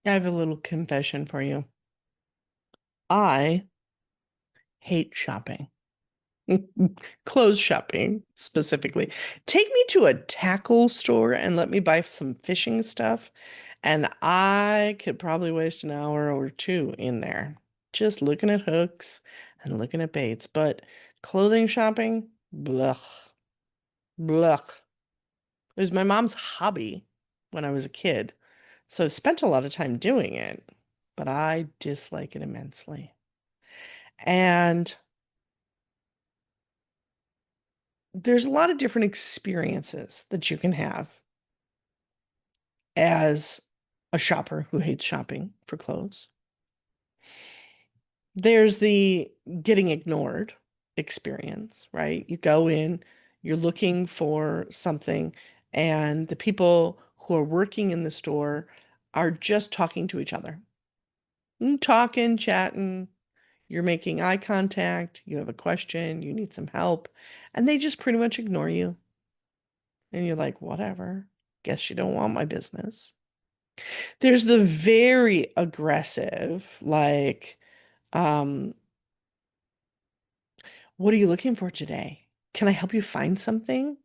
I have a little confession for you. I hate shopping. Clothes shopping specifically. Take me to a tackle store and let me buy some fishing stuff, and I could probably waste an hour or two in there just looking at hooks and looking at baits. But clothing shopping, blech, blech. It was my mom's hobby when I was a kid, so I spent a lot of time doing it, but I dislike it immensely. And there's a lot of different experiences that you can have as a shopper who hates shopping for clothes. There's the getting ignored experience, right? You go in, you're looking for something, and the people who are working in the store are just talking to each other. Talking, chatting, you're making eye contact, you have a question, you need some help, and they just pretty much ignore you. And you're like, whatever. Guess you don't want my business. There's the very aggressive, like, um, what are you looking for today? Can I help you find something?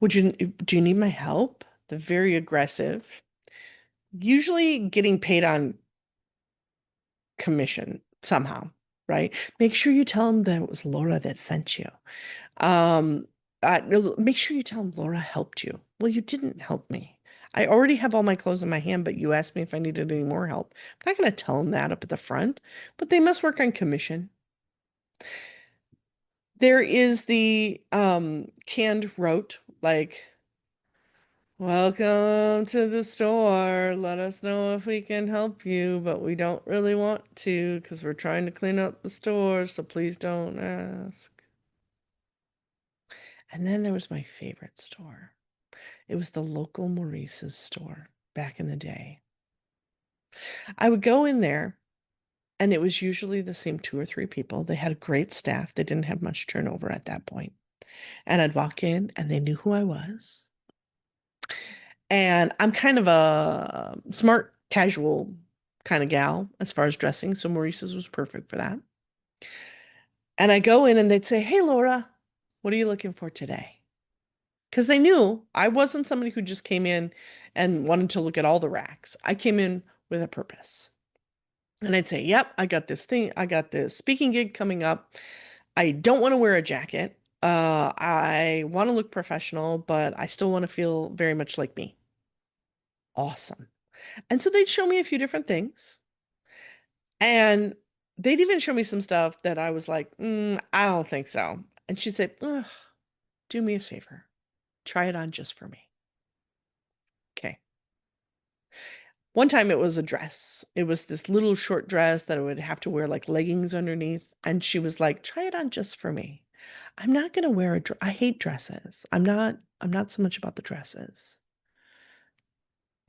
Do you need my help? The very aggressive, usually getting paid on commission somehow, right? Make sure you tell them that it was Laura that sent you. Um, no, make sure you tell them Laura helped you. Well, you didn't help me. I already have all my clothes in my hand, but you asked me if I needed any more help. I'm not going to tell them that up at the front, but they must work on commission. There is the canned rote, like, welcome to the store. Let us know if we can help you, but we don't really want to because we're trying to clean up the store, so please don't ask. And then there was my favorite store. It was the local Maurice's store back in the day. I would go in there, and it was usually the same two or three people. They had a great staff. They didn't have much turnover at that point. And I'd walk in, and they knew who I was. And I'm kind of a smart, casual kind of gal as far as dressing, so Maurice's was perfect for that. And I go in, and they'd say, "Hey, Laura, what are you looking for today?" Because they knew I wasn't somebody who just came in and wanted to look at all the racks. I came in with a purpose. And I'd say, "Yep, I got this thing. I got this speaking gig coming up. I don't want to wear a jacket. I want to look professional, but I still want to feel very much like me." Awesome. And so they'd show me a few different things. And they'd even show me some stuff that I was like, I don't think so. And she'd say, "Ugh, do me a favor. Try it on just for me." Okay. One time it was a dress. It was this little short dress that I would have to wear like leggings underneath. And she was like, "Try it on just for me." I'm not gonna wear a dress. I hate dresses. I'm not so much about the dresses.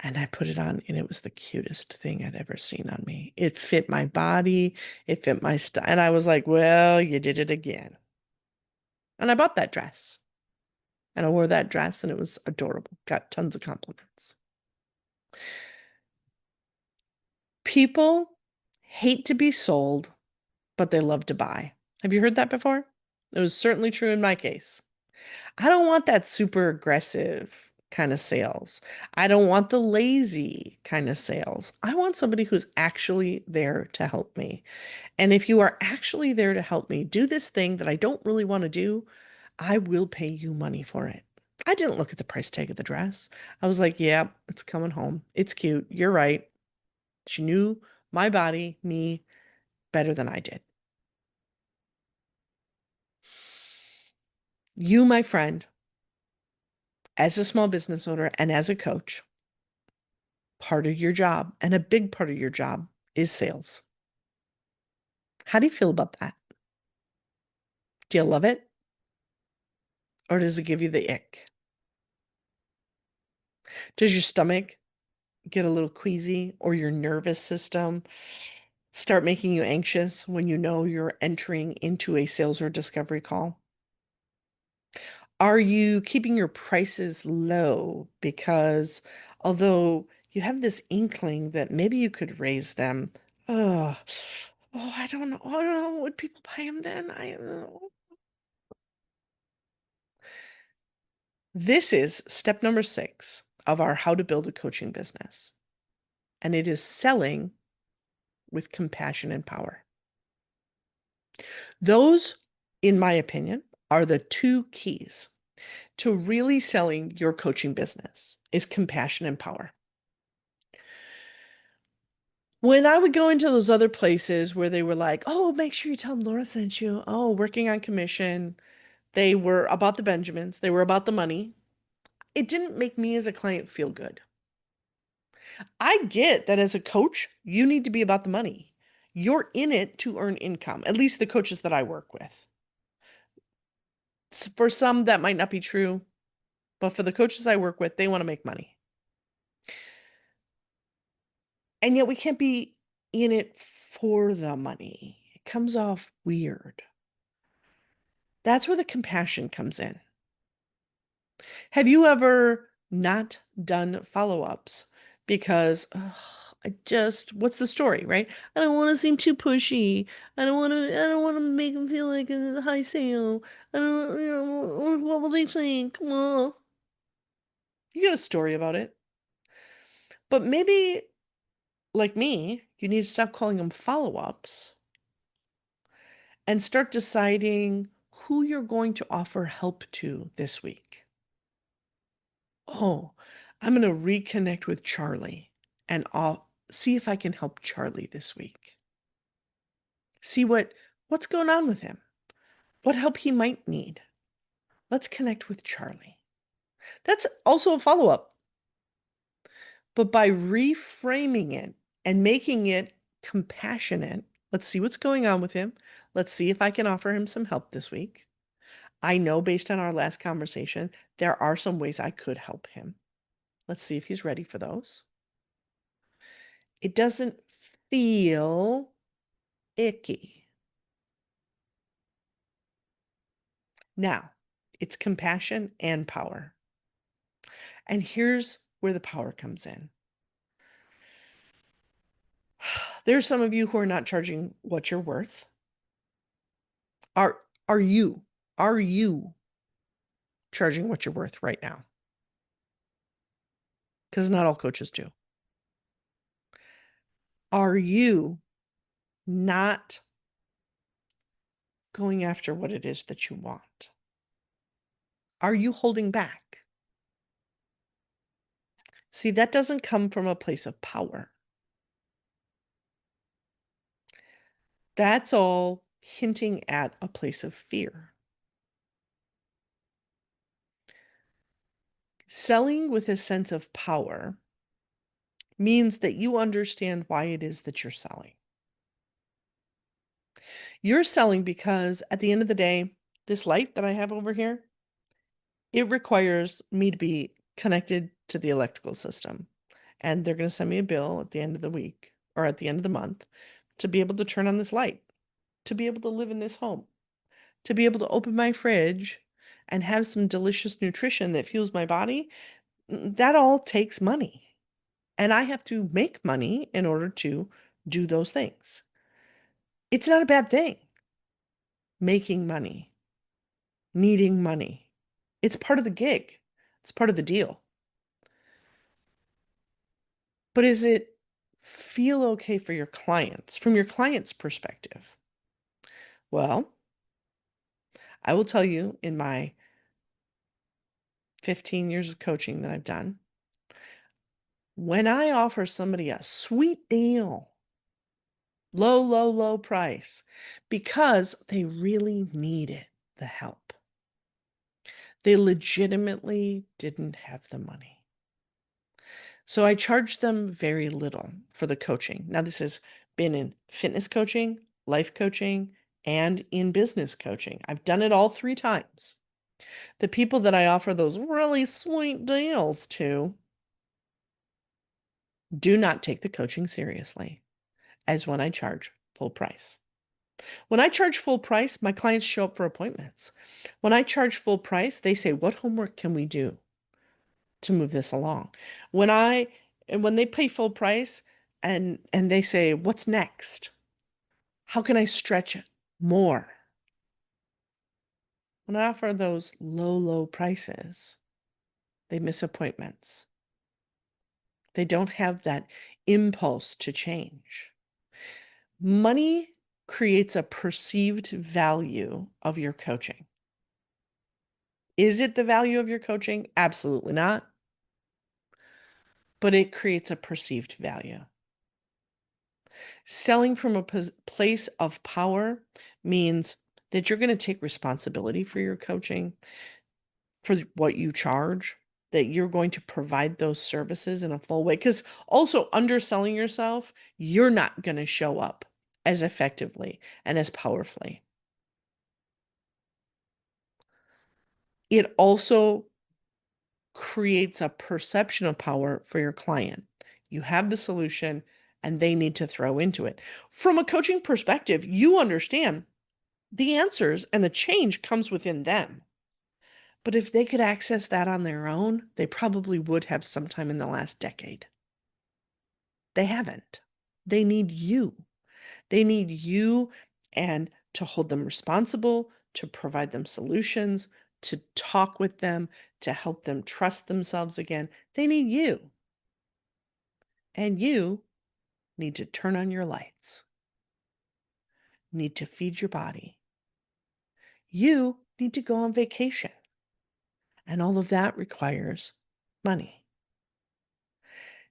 And I put it on, and it was the cutest thing I'd ever seen on me. It fit my body, it fit my style. And I was like, well, you did it again. And I bought that dress. And I wore that dress, and it was adorable. Got tons of compliments. People hate to be sold, but they love to buy. Have you heard that before? It was certainly true in my case. I don't want that super aggressive kind of sales. I don't want the lazy kind of sales. I want somebody who's actually there to help me. And if you are actually there to help me do this thing that I don't really want to do, I will pay you money for it. I didn't look at the price tag of the dress. I was like, yeah, it's coming home. It's cute. You're right. She knew my body, me, better than I did. You, my friend, as a small business owner and as a coach, part of your job and a big part of your job is sales. How do you feel about that? Do you love it or does it give you the ick? Does your stomach get a little queasy or your nervous system start making you anxious when you know you're entering into a sales or discovery call? Are you keeping your prices low because although you have this inkling that maybe you could raise them. Oh, I don't know. I don't know. Would people buy them then? I don't know. This is step number 6 of our How to Build a Coaching Business, and it is selling with compassion and power. Those, in my opinion, are the 2 keys to really selling your coaching business is compassion and power. When I would go into those other places where they were like, oh, make sure you tell them Laura sent you. Oh, working on commission. They were about the Benjamins. They were about the money. It didn't make me as a client feel good. I get that as a coach, you need to be about the money. You're in it to earn income, at least the coaches that I work with. For some, that might not be true, but for the coaches I work with, they want to make money. And yet we can't be in it for the money. It comes off weird. That's where the compassion comes in. Have you ever not done follow-ups because what's the story, right? I don't want to seem too pushy. I don't want to make them feel like a high sale. I don't, what will they think? Well, you got a story about it. But maybe, like me, you need to stop calling them follow-ups and start deciding who you're going to offer help to this week. Oh, I'm going to reconnect with Charlie and I'll see if I can help Charlie this week. See what's going on with him, what help he might need. Let's connect with Charlie. That's also a follow-up. But by reframing it and making it compassionate, let's see what's going on with him. Let's see if I can offer him some help this week. I know based on our last conversation, there are some ways I could help him. Let's see if he's ready for those. It doesn't feel icky. Now, it's compassion and power. And here's where the power comes in. There's some of you who are not charging what you're worth. Are are you are you charging what you're worth right now? Because not all coaches do. Are you not going after what it is that you want? Are you holding back? See, that doesn't come from a place of power. That's all hinting at a place of fear. Selling with a sense of power means that you understand why it is that you're selling. You're selling because at the end of the day, this light that I have over here, it requires me to be connected to the electrical system. And they're going to send me a bill at the end of the week or at the end of the month to be able to turn on this light, to be able to live in this home, to be able to open my fridge and have some delicious nutrition that fuels my body. That all takes money. And I have to make money in order to do those things. It's not a bad thing, making money, needing money. It's part of the gig. It's part of the deal. But is it feel okay for your clients, from your client's perspective? Well, I will tell you in my 15 years of coaching that I've done, when I offer somebody a sweet deal, low, low, low price, because they really needed the help, they legitimately didn't have the money. So I charged them very little for the coaching. Now, this has been in fitness coaching, life coaching, and in business coaching. I've done it all 3 times. The people that I offer those really sweet deals to do not take the coaching seriously as when I charge full price. When I charge full price, my clients show up for appointments. When I charge full price, they say, what homework can we do to move this along? When I And when they pay full price and they say, "What's next? How can I stretch it more?" When I offer those low, low prices, they miss appointments. They don't have that impulse to change. Money creates a perceived value of your coaching. Is it the value of your coaching? Absolutely not. But it creates a perceived value. Selling from a place of power means that you're going to take responsibility for your coaching, for what you charge, that you're going to provide those services in a full way. Because also underselling yourself, you're not going to show up as effectively and as powerfully. It also creates a perception of power for your client. You have the solution and they need to throw into it. From a coaching perspective, you understand the answers and the change comes within them. But if they could access that on their own, they probably would have sometime in the last decade. They haven't. They need you. They need you and to hold them responsible, to provide them solutions, to talk with them, to help them trust themselves again. They need you. And you need to turn on your lights, need to feed your body. You need to go on vacation. And all of that requires money.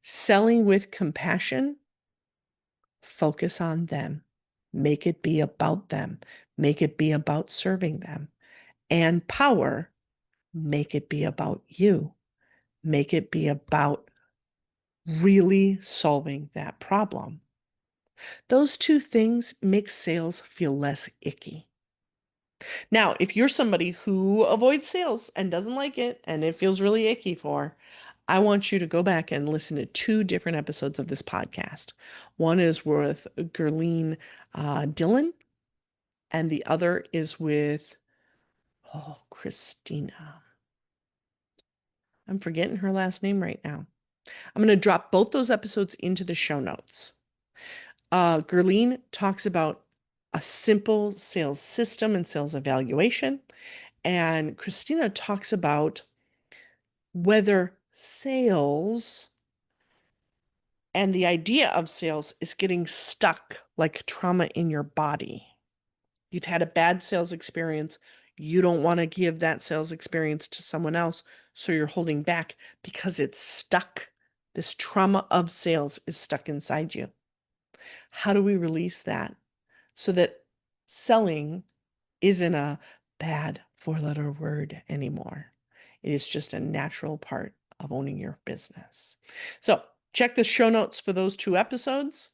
Selling with compassion, focus on them. Make it be about them. Make it be about serving them. And power, make it be about you. Make it be about really solving that problem. Those two things make sales feel less icky. Now, if you're somebody who avoids sales and doesn't like it and it feels really icky for, I want you to go back and listen to two different episodes of this podcast. One is with Gerline Dillon, and the other is with, Christina. I'm forgetting her last name right now. I'm going to drop both those episodes into the show notes. Gerline talks about a simple sales system and sales evaluation. And Christina talks about whether sales and the idea of sales is getting stuck like trauma in your body. You've had a bad sales experience. You don't want to give that sales experience to someone else. So you're holding back because it's stuck. This trauma of sales is stuck inside you. How do we release that so that selling isn't a bad four-letter word anymore? It is just a natural part of owning your business. So check the show notes for those two episodes.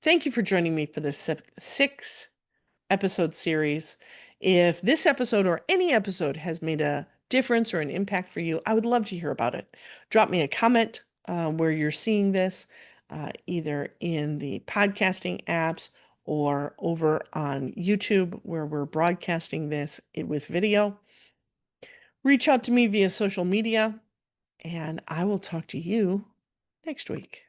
Thank you for joining me for this 6-episode series. If this episode or any episode has made a difference or an impact for you, I would love to hear about it. Drop me a comment where you're seeing this, either in the podcasting apps or over on YouTube where we're broadcasting this with video. Reach out to me via social media, and I will talk to you next week.